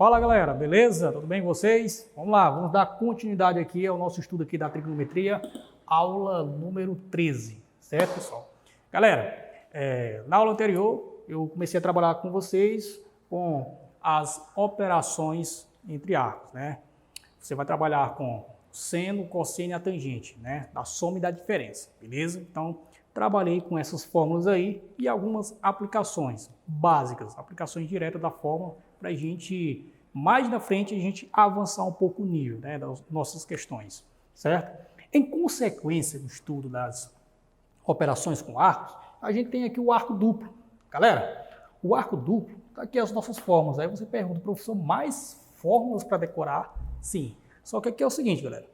Fala galera, beleza? Tudo bem com vocês? Vamos lá, vamos dar continuidade aqui ao nosso estudo aqui da trigonometria, aula número 13, certo pessoal? Galera, na aula anterior eu comecei a trabalhar com vocês com as operações entre arcos, né? Você vai trabalhar com seno, cosseno e a tangente, né? Da soma e da diferença, beleza? Então, trabalhei com essas fórmulas aí e algumas aplicações básicas, aplicações diretas da fórmula para a gente, mais na frente, a gente avançar um pouco o nível, né, das nossas questões, certo? Em consequência do estudo das operações com arcos, a gente tem aqui o arco duplo. Galera, o arco duplo, tá aqui as nossas fórmulas. Aí você pergunta, professor, mais fórmulas para decorar? Sim. Só que aqui é o seguinte, galera.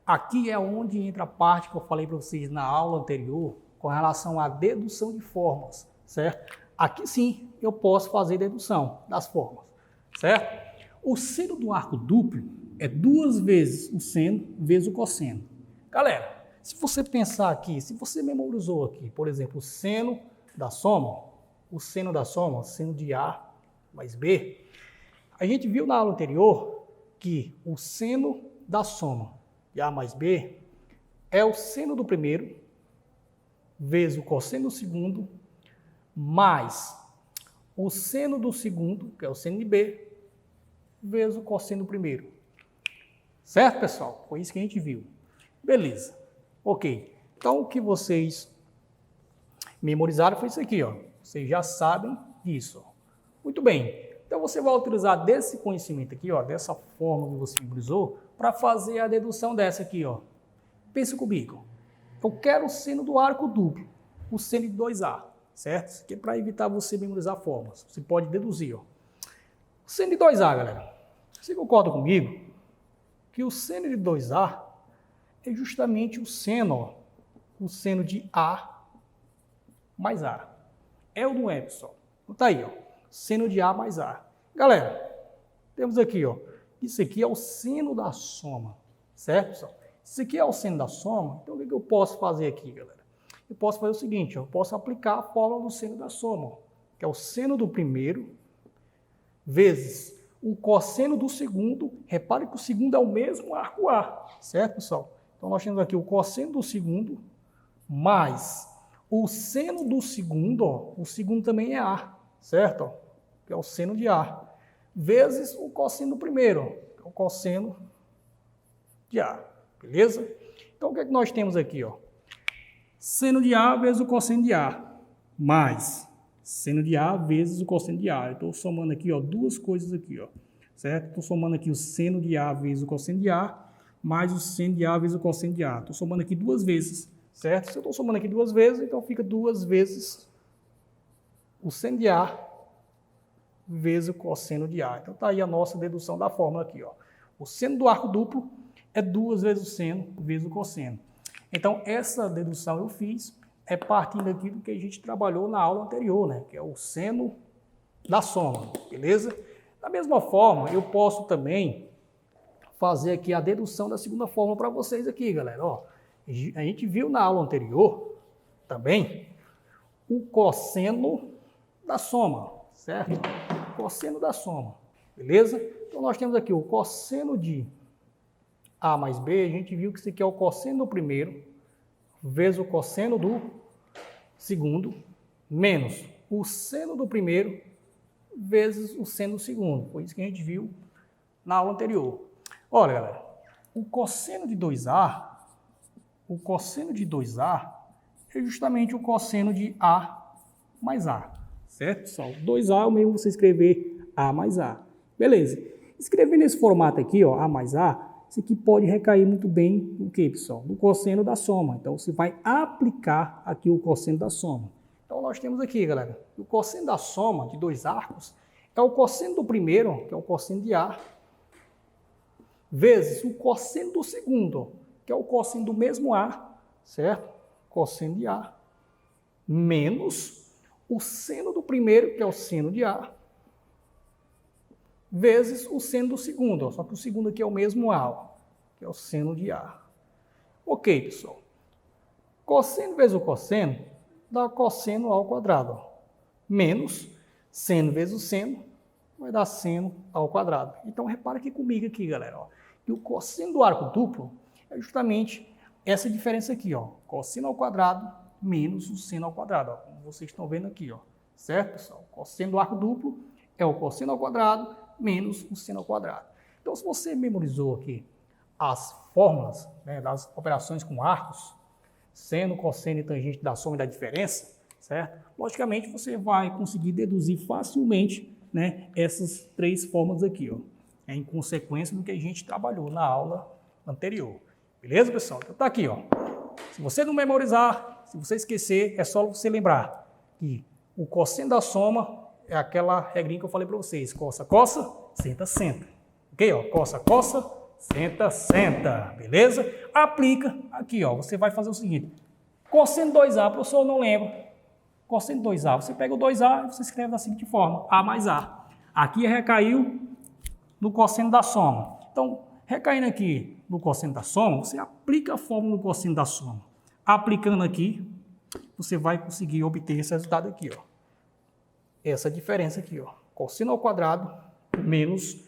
Aqui é onde entra a parte que eu falei para vocês na aula anterior com relação à dedução de formas, certo? Aqui sim eu posso fazer dedução das formas, certo? O seno do arco duplo é 2 vezes o seno vezes o cosseno. Galera, se você pensar aqui, se você memorizou aqui, por exemplo, o seno da soma, seno de A mais B, a gente viu na aula anterior que o seno da soma de A mais B é o seno do primeiro vezes o cosseno do segundo mais o seno do segundo, que é o seno de B, vezes o cosseno do primeiro. Certo, pessoal? Foi isso que a gente viu. Beleza. Ok. Então, o que vocês memorizaram foi isso aqui, ó. Vocês já sabem disso. Muito bem. Então, você vai utilizar desse conhecimento aqui, ó, dessa forma que você memorizou, para fazer a dedução dessa aqui, ó. Pensa comigo. Eu quero o seno do arco duplo, o seno de 2A, certo? Isso aqui é para evitar você memorizar formas. Você pode deduzir, ó. O seno de 2A, galera. Você concorda comigo que o seno de 2A é justamente o seno de A mais A. É ou não é, pessoal? Então tá aí, ó. Seno de A mais A. Galera, temos aqui, ó. Isso aqui é o seno da soma, certo, pessoal? Isso aqui é o seno da soma, então o que eu posso fazer aqui, galera? Eu posso fazer o seguinte, ó, eu posso aplicar a fórmula do seno da soma, ó, que é o seno do primeiro vezes o cosseno do segundo. Repare que o segundo é o mesmo arco A, certo, pessoal? Então nós temos aqui o cosseno do segundo mais o seno do segundo, ó, o segundo também é A, certo? Ó, que é o seno de A, vezes o cosseno do primeiro, ó, que é o cosseno de A. Beleza? Então, o que é que nós temos aqui, ó? Seno de A vezes o cosseno de A, mais seno de A vezes o cosseno de A. Eu estou somando aqui, ó, duas coisas aqui, ó, certo? Estou somando aqui o seno de A vezes o cosseno de A, mais o seno de A vezes o cosseno de A. Estou somando aqui duas vezes, certo? Se eu estou somando aqui duas vezes, então fica 2 vezes o seno de A vezes o cosseno de A. Então, está aí a nossa dedução da fórmula aqui, ó. O seno do arco duplo é 2 vezes o seno vezes o cosseno. Então, essa dedução eu fiz partindo aqui do que a gente trabalhou na aula anterior, né? Que é o seno da soma, beleza? Da mesma forma, eu posso também fazer aqui a dedução da segunda fórmula para vocês aqui, galera. Ó, a gente viu na aula anterior também o cosseno da soma, certo? Cosseno da soma, beleza? Então, nós temos aqui o cosseno de A mais B, a gente viu que isso aqui é o cosseno do primeiro, vezes o cosseno do segundo, menos o seno do primeiro, vezes o seno do segundo. Foi isso que a gente viu na aula anterior. Olha, galera, o cosseno de 2A é justamente o cosseno de A mais A, certo, pessoal? 2A é o mesmo você escrever A mais A. Beleza. Escrever nesse formato aqui, ó, A mais A, isso aqui pode recair muito bem no que, pessoal? No cosseno da soma. Então, você vai aplicar aqui o cosseno da soma. Então, nós temos aqui, galera, o cosseno da soma de 2 arcos é o cosseno do primeiro, que é o cosseno de A, vezes o cosseno do segundo, que é o cosseno do mesmo A, certo? Cosseno de A, menos o seno do primeiro, que é o seno de A, vezes o seno do segundo, ó, só que o segundo aqui é o mesmo A, ó, que é o seno de A. Ok, pessoal. Cosseno vezes o cosseno dá cosseno ao quadrado, ó, menos seno vezes o seno vai dar seno ao quadrado. Então, repara aqui comigo aqui, galera, ó, que o cosseno do arco duplo é justamente essa diferença aqui, ó, cosseno ao quadrado menos o seno ao quadrado, ó, como vocês estão vendo aqui, ó, certo, pessoal? O cosseno do arco duplo é o cosseno ao quadrado menos o seno ao quadrado. Então, se você memorizou aqui as fórmulas, né, das operações com arcos, seno, cosseno e tangente da soma e da diferença, certo? Logicamente, você vai conseguir deduzir facilmente, né, essas três fórmulas aqui, ó, em consequência do que a gente trabalhou na aula anterior. Beleza, pessoal? Então tá aqui, ó. Se você não memorizar, se você esquecer, é só você lembrar que o cosseno da soma é aquela regrinha que eu falei para vocês. Coça, coça, senta, senta. Ok, ó? Coça, coça, senta, senta. Beleza? Aplica aqui, ó. Você vai fazer o seguinte. Cosseno 2A, professor, eu não lembro. Cosseno 2A, você pega o 2A e você escreve da seguinte forma. A mais A. Aqui recaiu no cosseno da soma. Então, recaindo aqui no cosseno da soma, você aplica a fórmula do cosseno da soma. Aplicando aqui, você vai conseguir obter esse resultado aqui, ó. Essa diferença aqui, ó. Cosseno ao quadrado menos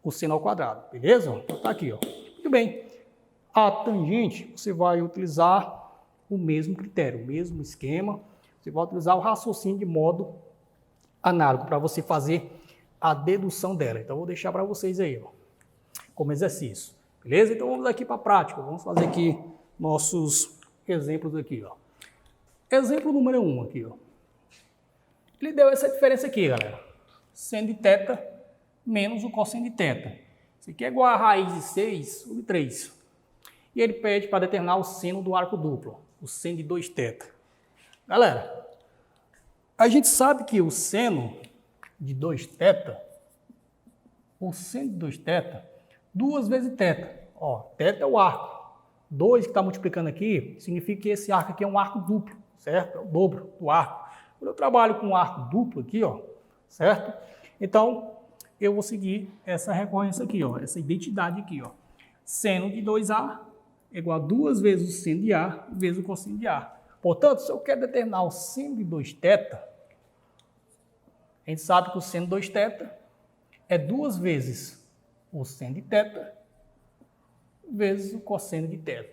o seno ao quadrado. Beleza? Então, tá aqui, ó. Muito bem. A tangente, você vai utilizar o mesmo critério, o mesmo esquema. Você vai utilizar o raciocínio de modo análogo para você fazer a dedução dela. Então, eu vou deixar para vocês aí, ó, como exercício. Beleza? Então, vamos aqui para a prática. Vamos fazer aqui nossos exemplos aqui, ó. Exemplo número 1 aqui, ó. Ele deu essa diferença aqui, galera. Seno de θ menos o cosseno de θ. Isso aqui é igual a raiz de 6 sobre 3. E ele pede para determinar o seno do arco duplo, o seno de 2θ. Galera, a gente sabe que o seno de 2θ, o seno de 2θ, 2 vezes θ. Ó, θ é o arco. 2 que está multiplicando aqui, significa que esse arco aqui é um arco duplo, certo? É o dobro do arco. Quando eu trabalho com um arco duplo aqui, ó, certo? Então, eu vou seguir essa recorrência aqui, ó, essa identidade aqui, ó. Seno de 2A é igual a 2 vezes o seno de A vezes o cosseno de A. Portanto, se eu quero determinar o seno de 2θ, a gente sabe que o seno de 2θ é 2 vezes o seno de θ vezes o cosseno de θ.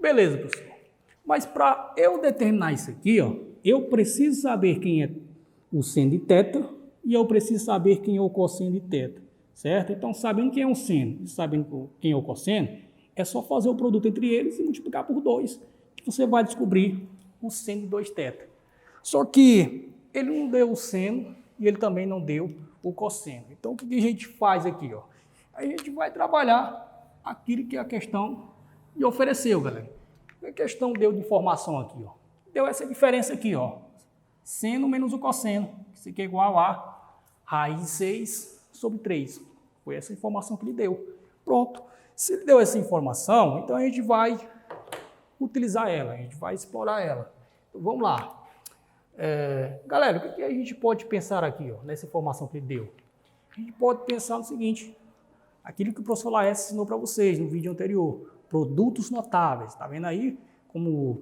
Beleza, pessoal. Mas para eu determinar isso aqui, ó, eu preciso saber quem é o seno de θ e eu preciso saber quem é o cosseno de θ, certo? Então, sabendo quem é o seno e sabendo quem é o cosseno, é só fazer o produto entre eles e multiplicar por 2, que você vai descobrir o seno de 2θ. Só que ele não deu o seno e ele também não deu o cosseno. Então, o que a gente faz aqui, ó? A gente vai trabalhar aquilo que a questão lhe ofereceu, galera. A questão deu de informação aqui, ó. Deu essa diferença aqui, ó. Seno menos o cosseno, que isso aqui é igual a raiz de 6 sobre 3. Foi essa informação que ele deu. Pronto. Se ele deu essa informação, então a gente vai utilizar ela, a gente vai explorar ela. Então, vamos lá. Galera, o que a gente pode pensar aqui, ó, nessa informação que ele deu? A gente pode pensar no seguinte, aquilo que o professor Laércio ensinou para vocês no vídeo anterior, produtos notáveis. Tá vendo aí como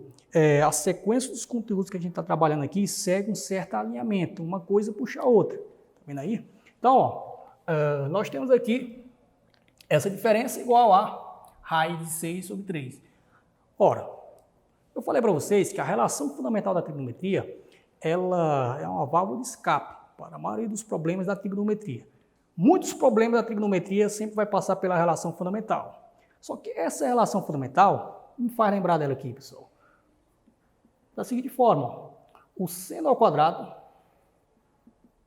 a sequência dos conteúdos que a gente está trabalhando aqui segue um certo alinhamento, uma coisa puxa a outra. Tá vendo aí? Então, ó, nós temos aqui essa diferença igual a raiz de 6 sobre 3. Ora, eu falei para vocês que a relação fundamental da trigonometria ela é uma válvula de escape para a maioria dos problemas da trigonometria. Muitos problemas da trigonometria sempre vai passar pela relação fundamental. Só que essa relação fundamental, me faz lembrar dela aqui, pessoal. Da seguinte forma, o seno ao quadrado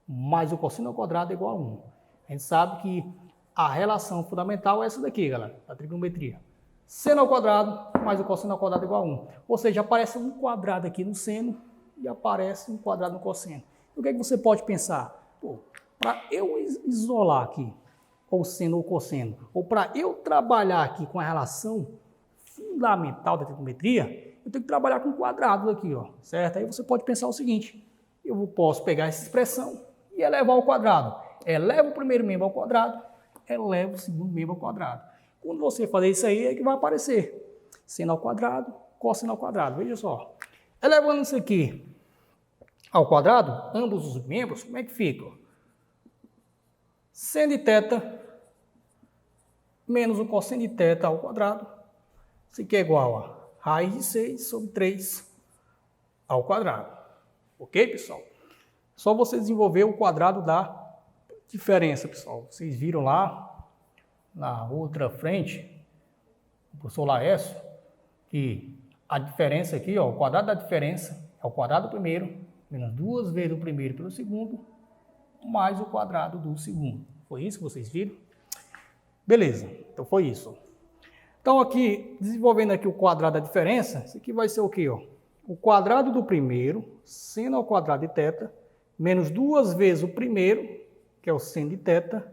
mais o cosseno ao quadrado é igual a 1. A gente sabe que a relação fundamental é essa daqui, galera, da trigonometria. Seno ao quadrado mais o cosseno ao quadrado é igual a 1. Ou seja, aparece um quadrado aqui no seno e aparece um quadrado no cosseno. O que é que você pode pensar? Para eu isolar aqui o seno ou cosseno, ou para eu trabalhar aqui com a relação fundamental da trigonometria, eu tenho que trabalhar com quadrados aqui, ó, certo? Aí você pode pensar o seguinte, eu posso pegar essa expressão e elevar ao quadrado. Eleva o primeiro membro ao quadrado, eleva o segundo membro ao quadrado. Quando você fazer isso aí, é que vai aparecer seno ao quadrado, cosseno ao quadrado. Veja só. Elevando isso aqui ao quadrado, ambos os membros, como é que fica? seno de θ menos o cosseno de θ ao quadrado. Isso aqui é igual a raiz de 6 sobre 3 ao quadrado. Ok, pessoal? Só você desenvolver o quadrado da diferença, pessoal. Vocês viram lá na outra frente, o professor Laércio, que a diferença aqui, ó, o quadrado da diferença é o quadrado do primeiro, menos 2 vezes o primeiro pelo segundo, mais o quadrado do segundo. Foi isso que vocês viram? Beleza, então foi isso. Então aqui, desenvolvendo aqui o quadrado da diferença, isso aqui vai ser o quê, ó? O quadrado do primeiro, seno ao quadrado de θ, menos 2 vezes o primeiro, que é o seno de θ,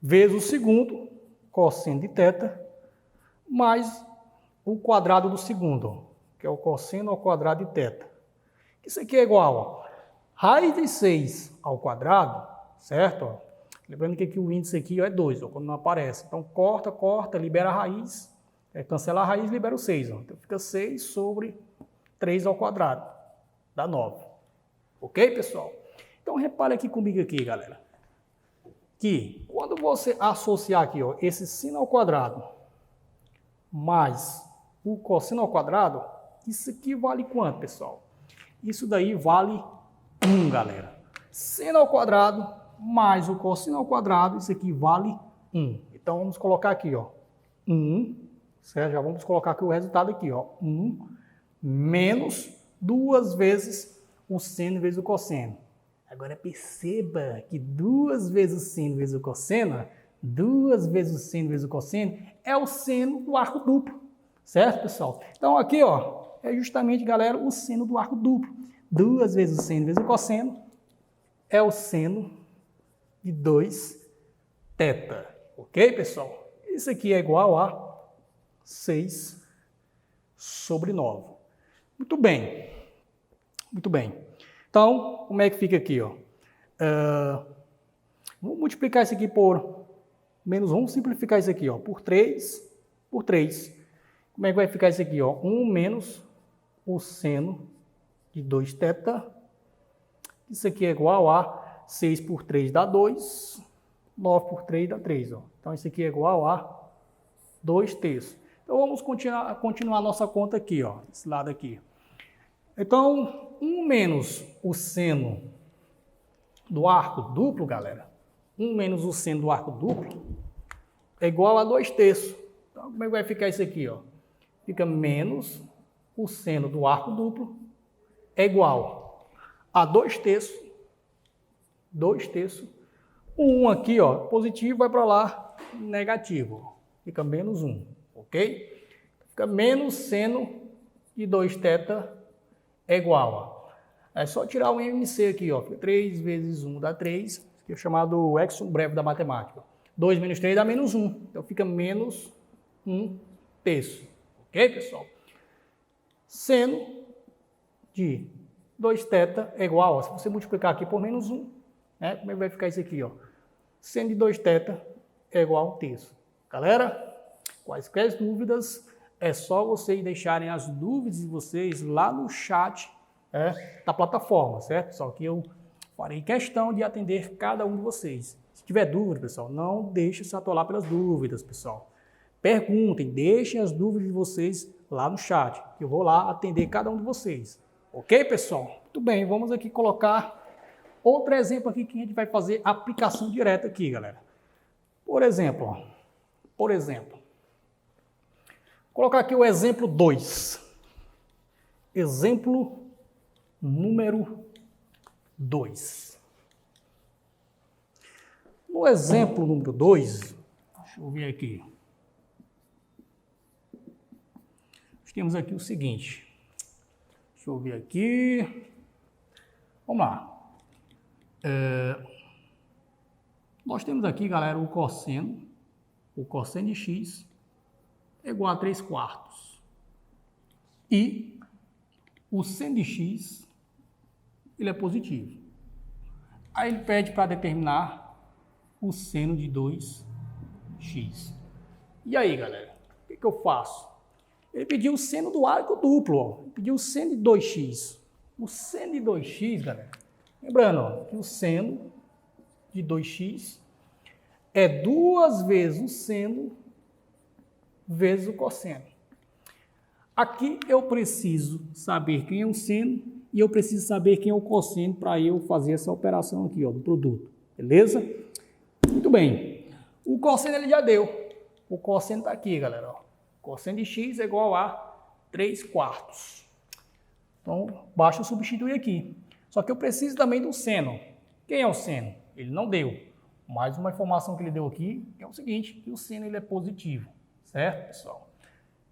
vezes o segundo, cosseno de θ, mais o quadrado do segundo, ó, que é o cosseno ao quadrado de θ. Isso aqui é igual a raiz de 6 ao quadrado, certo? Ó. Lembrando que aqui o índice aqui ó, é 2, ó, quando não aparece. Então, corta, libera a raiz, cancela a raiz, libera o 6. Ó. Então, fica 6 sobre 3 ao quadrado, dá 9. Ok, pessoal? Então, repare aqui comigo aqui, galera, que quando você associar aqui, ó, esse seno ao quadrado mais o cosseno ao quadrado, isso aqui vale quanto, pessoal? Isso daí vale 1, galera. Seno ao quadrado mais o cosseno ao quadrado, isso aqui vale 1. Então, vamos colocar aqui, ó, 1, certo? Já vamos colocar aqui o resultado aqui, ó, 1 menos 2 vezes o seno vezes o cosseno. Agora, perceba que 2 vezes o seno vezes o cosseno, 2 vezes o seno vezes o cosseno, é o seno do arco duplo. Certo, pessoal? Então, aqui, ó, é justamente, galera, o seno do arco duplo. 2 vezes o seno vezes o cosseno é o seno de 2θ. Ok, pessoal? Isso aqui é igual a 6 sobre 9. Muito bem. Muito bem. Então, como é que fica aqui, ó? Vou multiplicar isso aqui por menos 1. Vamos simplificar isso aqui, ó, por 3 por 3. Como é que vai ficar isso aqui? Ó? 1 menos o seno de 2θ. Isso aqui é igual a 6 por 3 dá 2. 9 por 3 dá 3. Ó. Então, isso aqui é igual a 2/3. Então, vamos continuar a nossa conta aqui, ó, esse lado aqui. Então, 1 menos o seno do arco duplo, galera. 1 menos o seno do arco duplo é igual a 2/3. Então, como é que vai ficar isso aqui, ó? Fica menos o seno do arco duplo é igual a 2/3. 2/3. O 1 aqui, ó, positivo, vai para lá, negativo. Fica menos 1, ok? Fica menos seno de 2θ é igual a... É só tirar o MC aqui, ó. Fica 3 vezes 1 dá 3, que é chamado exo breve da matemática. 2 menos 3 dá menos 1. Então, fica menos 1/3. Ok, pessoal? Seno de 2θ é igual, ó, se você multiplicar aqui por menos 1, né, como é que vai ficar isso aqui? Ó? Seno de 2θ é igual a 1/3. Galera, quaisquer dúvidas, é só vocês deixarem as dúvidas de vocês lá no chat da plataforma, certo? Só que eu farei questão de atender cada um de vocês. Se tiver dúvida, pessoal, não deixe se atolar pelas dúvidas, pessoal. Perguntem, deixem as dúvidas de vocês lá no chat, que eu vou lá atender cada um de vocês. Ok, pessoal? Muito bem, vamos aqui colocar outro exemplo aqui que a gente vai fazer aplicação direta aqui, galera. Por exemplo, ó, vou colocar aqui o exemplo 2. Exemplo número 2. No exemplo número 2, deixa eu ver aqui. Temos aqui o seguinte, deixa eu ver aqui, vamos lá. Nós temos aqui, galera, o cosseno de x é igual a 3/4. E o seno de x, ele é positivo. Aí ele pede para determinar o seno de 2x. E aí, galera, o que eu faço? Ele pediu o seno do arco duplo, ó. Ele pediu o seno de 2x. O seno de 2x, galera, lembrando, ó, que o seno de 2x é 2 vezes o seno vezes o cosseno. Aqui eu preciso saber quem é o seno e eu preciso saber quem é o cosseno para eu fazer essa operação aqui, ó, do produto. Beleza? Muito bem. O cosseno ele já deu. O cosseno está aqui, galera. Ó. Cosseno de x é igual a 3/4. Então, basta substituir aqui. Só que eu preciso também do seno. Quem é o seno? Ele não deu. Mais uma informação que ele deu aqui é o seguinte, que o seno ele é positivo. Certo, pessoal?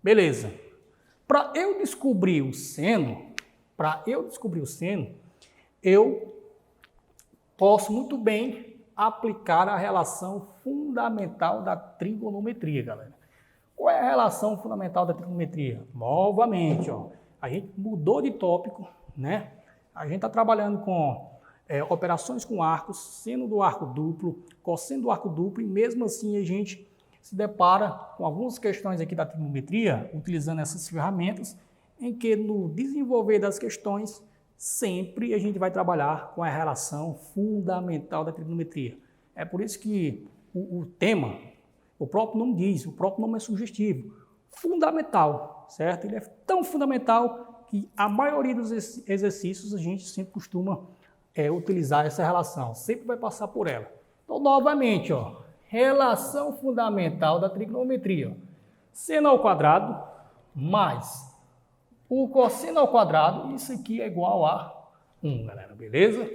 Beleza. Para eu descobrir o seno, eu posso muito bem aplicar a relação fundamental da trigonometria, galera. Qual é a relação fundamental da trigonometria? Novamente, ó, a gente mudou de tópico, né? A gente está trabalhando com operações com arcos, seno do arco duplo, cosseno do arco duplo, e mesmo assim a gente se depara com algumas questões aqui da trigonometria, utilizando essas ferramentas, em que no desenvolver das questões, sempre a gente vai trabalhar com a relação fundamental da trigonometria. É por isso que o tema, o próprio nome diz, o próprio nome é sugestivo, fundamental, certo? Ele é tão fundamental que a maioria dos exercícios a gente sempre costuma utilizar essa relação, sempre vai passar por ela. Então, novamente, ó, relação fundamental da trigonometria. Seno ao quadrado mais o cosseno ao quadrado, isso aqui é igual a 1, galera, beleza?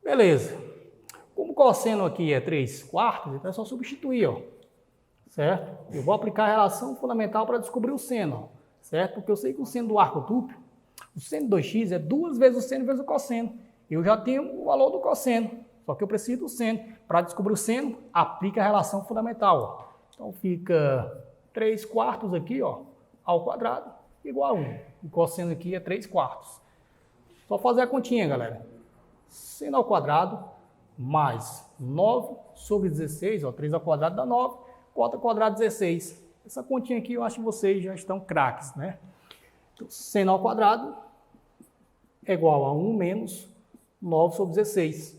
Beleza. Como o cosseno aqui é 3/4, então é só substituir, ó, certo? Eu vou aplicar a relação fundamental para descobrir o seno, ó, certo? Porque eu sei que o seno do arco duplo, o seno de 2x é 2 vezes o seno vezes o cosseno. Eu já tenho o valor do cosseno, só que eu preciso do seno. Para descobrir o seno, aplica a relação fundamental. Ó. Então fica 3/4 aqui, ó, ao quadrado, igual a 1. O cosseno aqui é 3/4. Só fazer a continha, galera. Seno ao quadrado mais 9 sobre 16, ó, 3 ao quadrado dá 9, 4 ao quadrado 16. Essa continha aqui eu acho que vocês já estão craques, né? Então, seno ao quadrado é igual a 1 menos 9 sobre 16.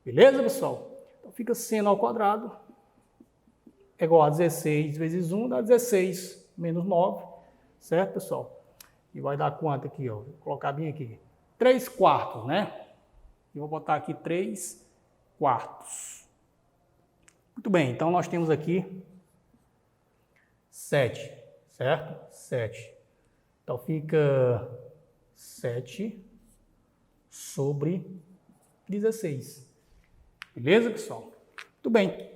Beleza, pessoal? Então fica seno ao quadrado é igual a 16 vezes 1, dá 16 menos 9, certo, pessoal? E vai dar quanto aqui, ó? Vou colocar bem aqui. 3/4, né? E vou botar aqui 3/4. Muito bem, então nós temos aqui 7, certo? 7. Então fica 7 sobre 16. Beleza, pessoal? Muito bem.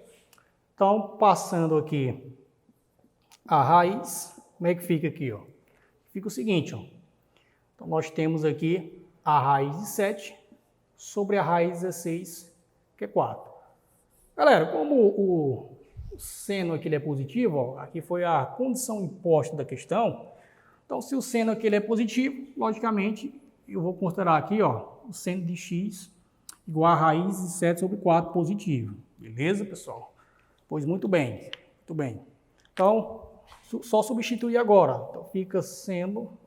Então, passando aqui a raiz, como é que fica aqui, ó? Fica o seguinte, ó. Então, nós temos aqui a raiz de 7 sobre a raiz de 16, que é 4. Galera, como o seno aqui ele é positivo, ó, aqui foi a condição imposta da questão. Então, se o seno aqui ele é positivo, logicamente, eu vou considerar aqui, ó, o seno de x igual a raiz de 7 sobre 4 positivo. Beleza, pessoal? Pois muito bem, muito bem. Então, só substituir agora. Então, fica seno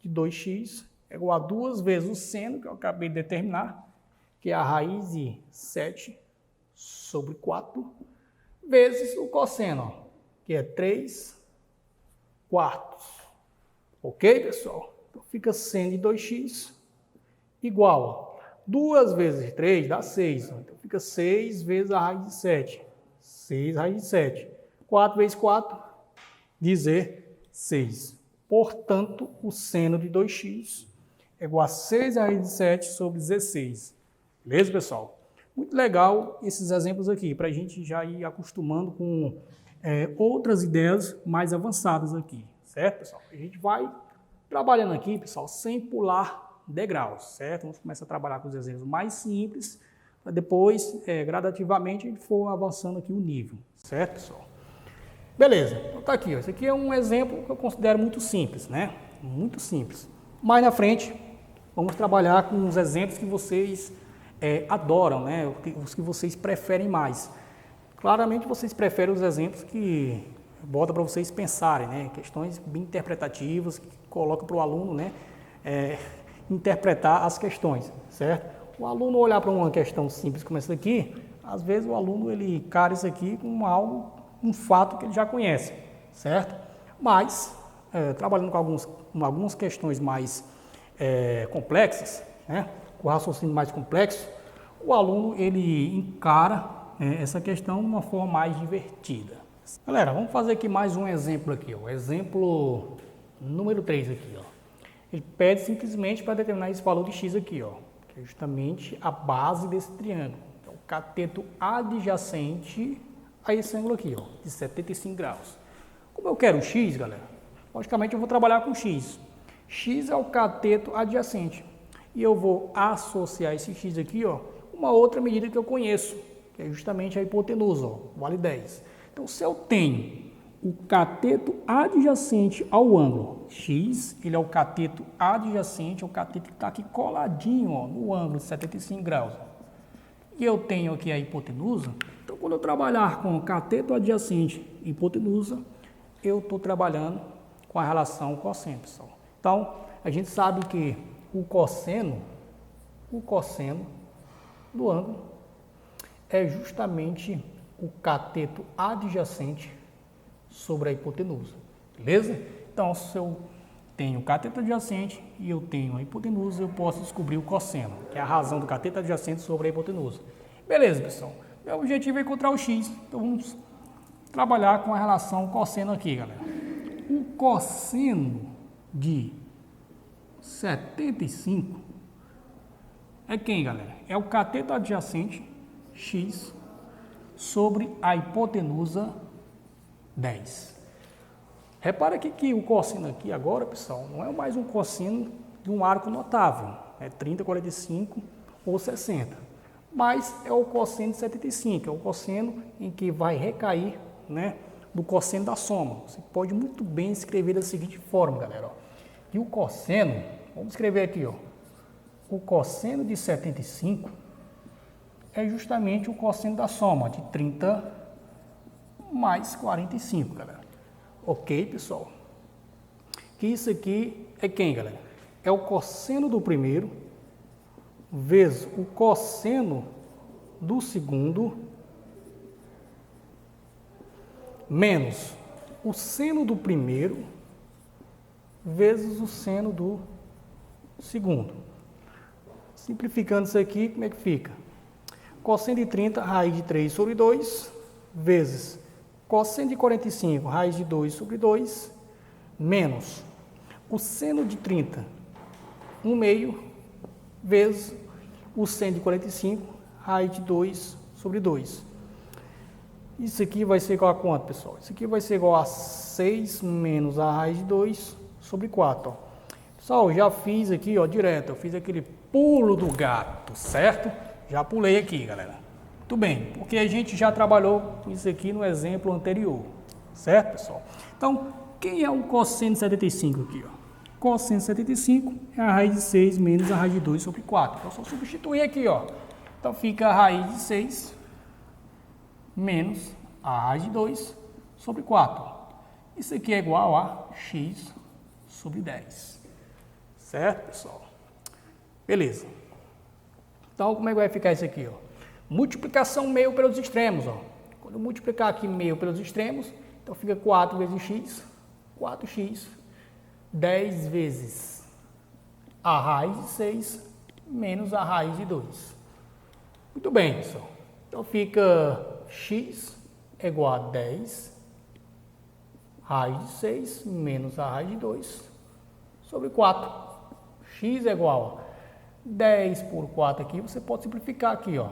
de 2x é igual a 2 vezes o seno, que eu acabei de determinar, que é a raiz de 7 sobre 4, vezes o cosseno, ó, que é 3/4. Ok, pessoal? Então, fica seno de 2x igual a 2 vezes 3 dá 6. Então, fica 6 vezes a raiz de 7. 6 raiz de 7. 4 vezes 4, 16. Portanto, o seno de 2x é igual a 6 raiz de 7 sobre 16. Beleza, pessoal? Muito legal esses exemplos aqui, para a gente já ir acostumando com outras ideias mais avançadas aqui. Certo, pessoal? A gente vai trabalhando aqui, pessoal, sem pular degraus, certo? Vamos começar a trabalhar com os exemplos mais simples, para depois, gradativamente, a gente for avançando aqui o nível, certo, pessoal? Beleza, então tá aqui, ó. Esse aqui é um exemplo que eu considero muito simples, né? Muito simples. Mais na frente, vamos trabalhar com os exemplos que vocês adoram, né? Os que vocês preferem mais. Claramente, vocês preferem os exemplos que botam para vocês pensarem, né? Questões bem interpretativas, que colocam para o aluno, né? Interpretar as questões, certo? O aluno olhar para uma questão simples como essa daqui, às vezes o aluno ele cara isso aqui com algo, um fato que ele já conhece, certo? Mas, trabalhando com algumas questões mais complexas, né? Com raciocínio mais complexo, o aluno ele encara essa questão de uma forma mais divertida. Galera, vamos fazer aqui mais um exemplo aqui, ó. Exemplo número 3 aqui, ó. Ele pede simplesmente para determinar esse valor de x aqui, ó, que é justamente a base desse triângulo, que é o cateto adjacente a esse ângulo aqui, ó, de 75 graus. Como eu quero x, galera, logicamente eu vou trabalhar com x. X é o cateto adjacente. E eu vou associar esse x aqui, ó, uma outra medida que eu conheço, que é justamente a hipotenusa, ó, vale 10. Então, se eu tenho o cateto adjacente ao ângulo x, ele é o cateto adjacente, é o cateto que está aqui coladinho, ó, no ângulo de 75 graus. E eu tenho aqui a hipotenusa. Então, quando eu trabalhar com o cateto adjacente e hipotenusa, eu estou trabalhando com a relação cosseno, pessoal. Então, a gente sabe que o cosseno do ângulo é justamente o cateto adjacente sobre a hipotenusa, beleza? Então, se eu tenho o cateto adjacente e eu tenho a hipotenusa, eu posso descobrir o cosseno, que é a razão do cateto adjacente sobre a hipotenusa. Beleza, pessoal? Meu objetivo é encontrar o x, então vamos trabalhar com a relação cosseno aqui, galera. O cosseno de 75 é quem, galera? É o cateto adjacente x sobre a hipotenusa 10. Repara aqui que o cosseno aqui agora, pessoal, não é mais um cosseno de um arco notável, é 30, 45 ou 60, mas é o cosseno de 75, é o cosseno em que vai recair, né, do cosseno da soma. Você pode muito bem escrever da seguinte forma, galera, ó. E o cosseno, vamos escrever aqui, ó, o cosseno de 75 é justamente o cosseno da soma de 30 mais 45, galera. Ok, pessoal? Que isso aqui é quem, galera? É o cosseno do primeiro vezes o cosseno do segundo menos o seno do primeiro vezes o seno do segundo. Simplificando isso aqui, como é que fica? Cosseno de 30, raiz de 3 sobre 2, vezes cosseno de 45, raiz de 2 sobre 2, menos o seno de 30, 1/2, vezes o seno de 45, raiz de 2 sobre 2. Isso aqui vai ser igual a quanto, pessoal? Isso aqui vai ser igual a 6 menos a raiz de 2 sobre 4. Ó. Pessoal, já fiz aqui, ó, direto, eu fiz aquele pulo do gato, certo? Já pulei aqui, galera. Muito bem, porque a gente já trabalhou com isso aqui no exemplo anterior, certo, pessoal? Então, quem é o cosseno de 75 aqui, ó? Cosseno de 75 é a raiz de 6 menos a raiz de 2 sobre 4. Então, só substituir aqui, ó. Então, fica a raiz de 6 menos a raiz de 2 sobre 4. Isso aqui é igual a x sobre 10. Certo, pessoal? Beleza. Então, como é que vai ficar isso aqui, ó? Multiplicação meio pelos extremos, ó. Quando eu multiplicar aqui meio pelos extremos, então fica 4 vezes x, 4x, 10 vezes a raiz de 6 menos a raiz de 2. Muito bem, pessoal. Então fica x é igual a 10 raiz de 6 menos a raiz de 2 sobre 4. X é igual a 10 por 4 aqui, você pode simplificar aqui, ó.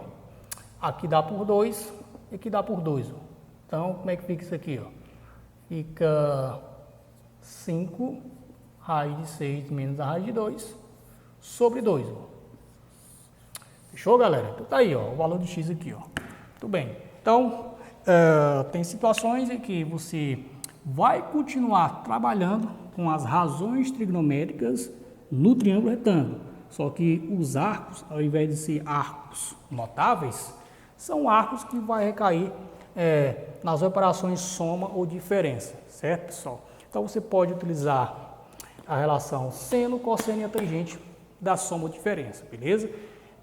Aqui dá por 2 e aqui dá por 2. Ó. Então, como é que fica isso aqui, ó? Fica 5 raiz de 6 menos a raiz de 2 sobre 2. Ó. Fechou, galera? Então tá aí, ó, o valor de x aqui, ó. Muito bem. Então, tem situações em que você vai continuar trabalhando com as razões trigonométricas no triângulo retângulo. Só que os arcos, ao invés de ser arcos notáveis, são arcos que vai recair nas operações soma ou diferença, certo, pessoal? Então, você pode utilizar a relação seno, cosseno e a tangente da soma ou diferença, beleza?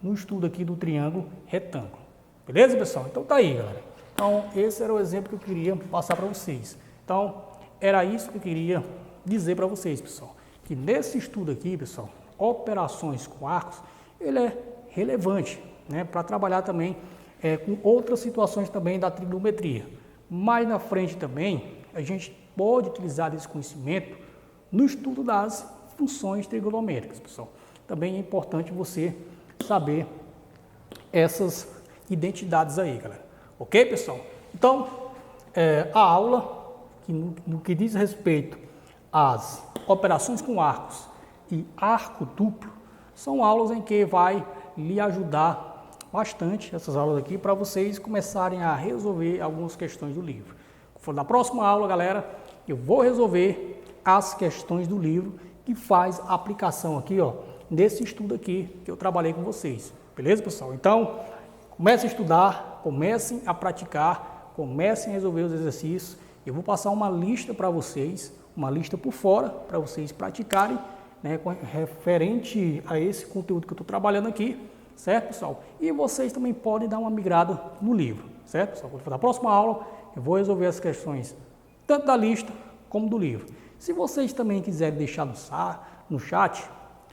No estudo aqui do triângulo retângulo. Beleza, pessoal? Então tá aí, galera. Então, esse era o exemplo que eu queria passar para vocês. Então, era isso que eu queria dizer para vocês, pessoal. Que nesse estudo aqui, pessoal, operações com arcos, ele é relevante, né, para trabalhar também com outras situações também da trigonometria. Mais na frente também, a gente pode utilizar esse conhecimento no estudo das funções trigonométricas, pessoal. Também é importante você saber essas identidades aí, galera. Ok, pessoal? Então, a aula, no que diz respeito às operações com arcos e arco duplo, são aulas em que vai lhe ajudar bastante, essas aulas aqui, para vocês começarem a resolver algumas questões do livro. Na próxima aula, galera, eu vou resolver as questões do livro que faz a aplicação aqui, ó, nesse estudo aqui que eu trabalhei com vocês. Beleza, pessoal? Então, comecem a estudar, comecem a praticar, comecem a resolver os exercícios. Eu vou passar uma lista para vocês, uma lista por fora, para vocês praticarem, né, referente a esse conteúdo que eu estou trabalhando aqui, certo, pessoal? E vocês também podem dar uma migrada no livro, certo, pessoal? Na próxima aula, eu vou resolver as questões tanto da lista como do livro. Se vocês também quiserem deixar no chat,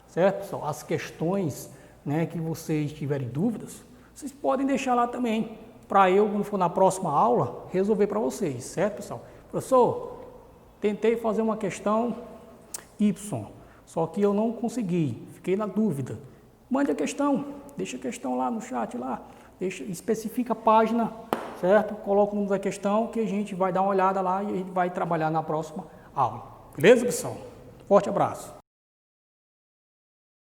certo, pessoal, as questões, né, que vocês tiverem dúvidas, vocês podem deixar lá também, para eu, quando for na próxima aula, resolver para vocês, certo, pessoal? Professor, tentei fazer uma questão Y, só que eu não consegui, fiquei na dúvida. Mande a questão, deixa a questão lá no chat, lá, especifica a página, certo? Coloca o número da questão que a gente vai dar uma olhada lá e a gente vai trabalhar na próxima aula. Beleza, pessoal? Forte abraço.